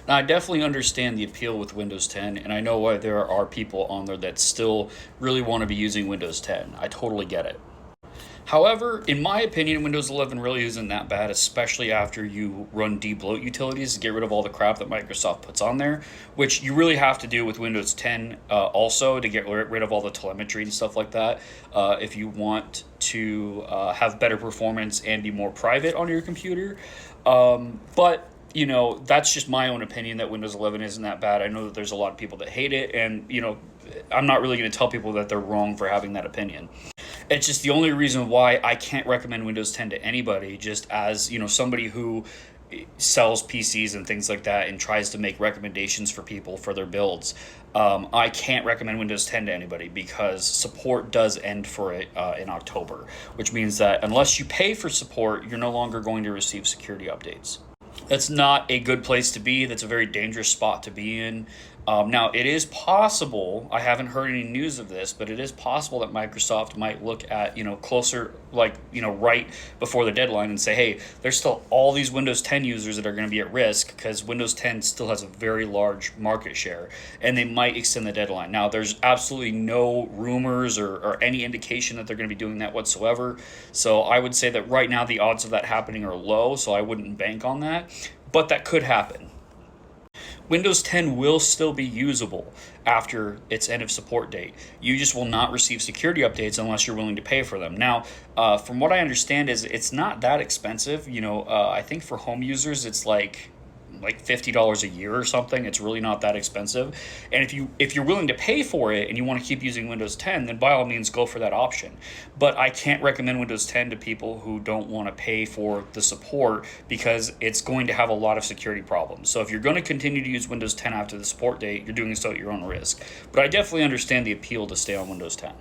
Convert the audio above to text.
Now, I definitely understand the appeal with Windows 10, and I know why there are people on there that still really want to be using Windows 10. I totally get it. However, in my opinion, Windows 11 really isn't that bad, especially after you run debloat utilities to get rid of all the crap that Microsoft puts on there, which you really have to do with Windows 10 also to get rid of all the telemetry and stuff like that if you want to have better performance and be more private on your computer. But that's just my own opinion that Windows 11 isn't that bad. I know that there's a lot of people that hate it, and I'm not really going to tell people that they're wrong for having that opinion. It's just the only reason why I can't recommend Windows 10 to anybody, just as somebody who sells PCs and things like that and tries to make recommendations for people for their builds. I can't recommend Windows 10 to anybody because support does end for it in October, which means that unless you pay for support, you're no longer going to receive security updates. That's not a good place to be. That's a very dangerous spot to be in. Now, it is possible, I haven't heard any news of this, but it is possible that Microsoft might look at, closer, right before the deadline and say, hey, there's still all these Windows 10 users that are going to be at risk because Windows 10 still has a very large market share, and they might extend the deadline. Now, there's absolutely no rumors or any indication that they're going to be doing that whatsoever. So I would say that right now the odds of that happening are low, so I wouldn't bank on that, but that could happen. Windows 10 will still be usable after its end of support date. You just will not receive security updates unless you're willing to pay for them. Now, from what I understand, is it's not that expensive. I think for home users, it's like $50 a year or something. It's really not that expensive. And if you're willing to pay for it and you want to keep using Windows 10, then by all means go for that option. But I can't recommend Windows 10 to people who don't want to pay for the support because it's going to have a lot of security problems. So if you're going to continue to use Windows 10 after the support date, you're doing so at your own risk. But I definitely understand the appeal to stay on Windows 10.